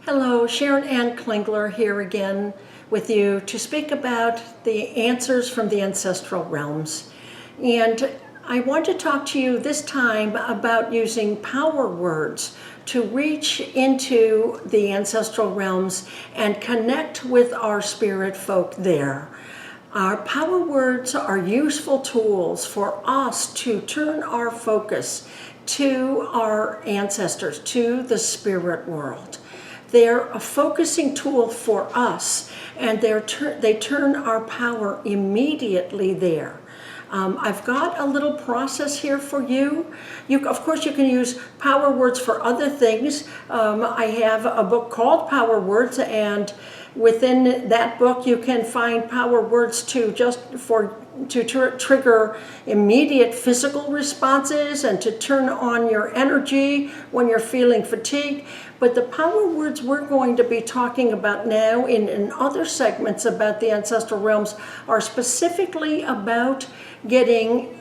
Hello, Sharon Ann Klingler here again with you to speak about the answers from the Ancestral Realms. And I want to talk to you this time about using power words to reach into the Ancestral Realms and connect with our spirit folk there. Our power words are useful tools for us to turn our focus to our ancestors, to the spirit world. They're a focusing tool for us, and they turn our power immediately there. I've got a little process here for you. Of course, you can use power words for other things. I have a book called Power Words, and within that book you can find power words to trigger immediate physical responses and to turn on your energy when you're feeling fatigued. But the power words we're going to be talking about now in other segments about the Ancestral Realms are specifically about getting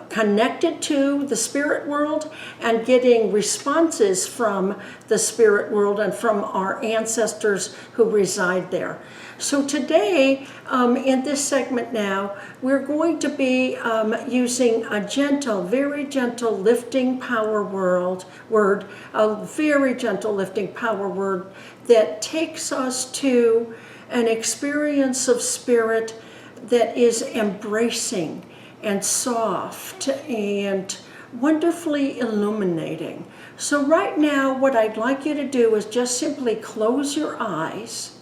connected to the spirit world and getting responses from the spirit world and from our ancestors who reside there. So today, in this segment now, we're going to be using a gentle, very gentle lifting power word, a very gentle lifting power word that takes us to an experience of spirit that is embracing and soft and wonderfully illuminating. So right now, what I'd like you to do is just simply close your eyes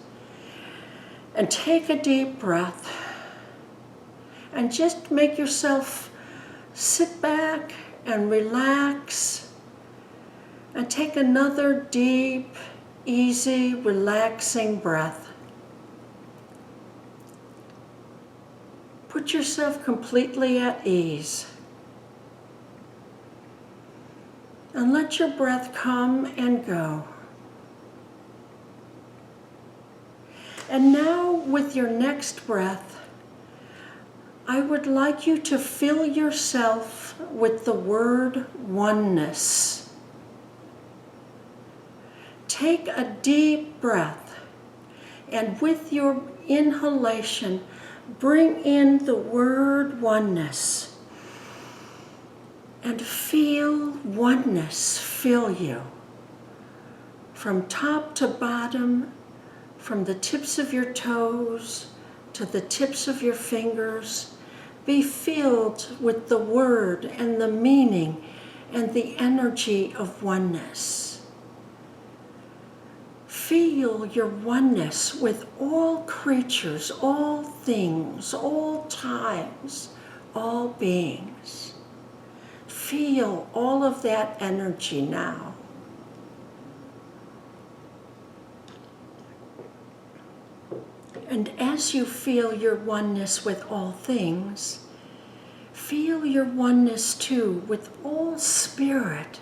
and take a deep breath and just make yourself sit back and relax and take another deep, easy, relaxing breath. Put yourself completely at ease and let your breath come and go. And now, with your next breath, I would like you to fill yourself with the word oneness. Take a deep breath, and with your inhalation, bring in the word oneness. And feel oneness fill you from top to bottom, from the tips of your toes to the tips of your fingers. Be filled with the word and the meaning and the energy of oneness. Feel your oneness with all creatures, all things, all times, all beings. Feel all of that energy now. And as you feel your oneness with all things, feel your oneness too with all spirit.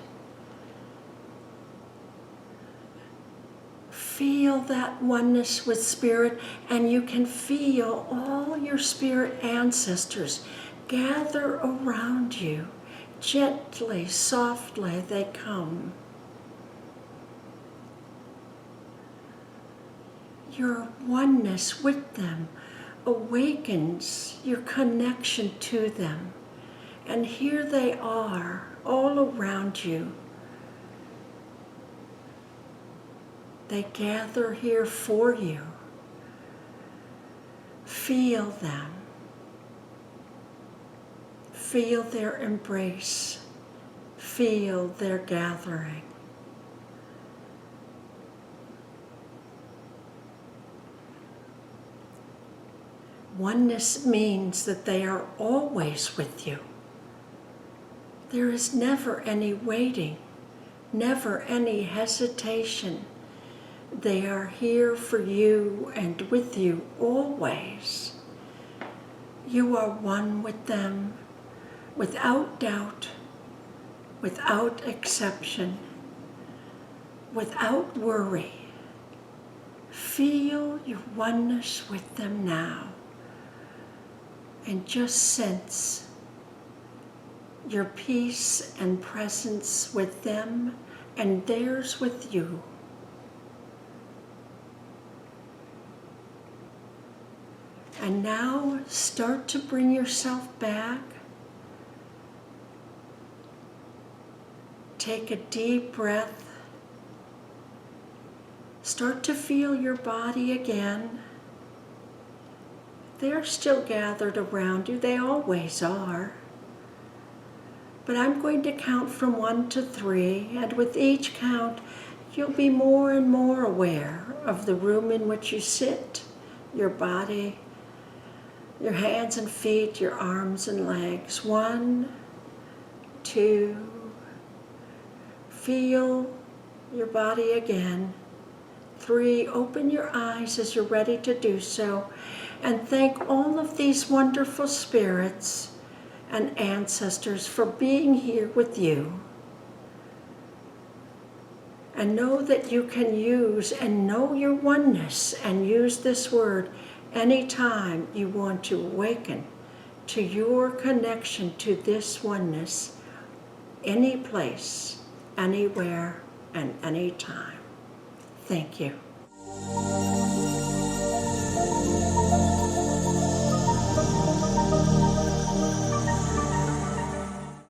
Feel that oneness with spirit, and you can feel all your spirit ancestors gather around you. Gently, softly they come. Your oneness with them awakens your connection to them. And here they are, all around you. They gather here for you. Feel them. Feel their embrace. Feel their gathering. Oneness means that they are always with you. There is never any waiting, never any hesitation. They are here for you and with you always. You are one with them, without doubt, without exception, without worry. Feel your oneness with them now. And just sense your peace and presence with them and theirs with you. And now start to bring yourself back. Take a deep breath. Start to feel your body again. They're still gathered around you. They always are. But I'm going to count from 1 to 3, and with each count, you'll be more and more aware of the room in which you sit, your body, your hands and feet, your arms and legs. 1, 2, feel your body again. 3, open your eyes as you're ready to do so, and thank all of these wonderful spirits and ancestors for being here with you. And know that you can use and know your oneness and use this word anytime you want to awaken to your connection to this oneness, any place, anywhere, and anytime. Thank you.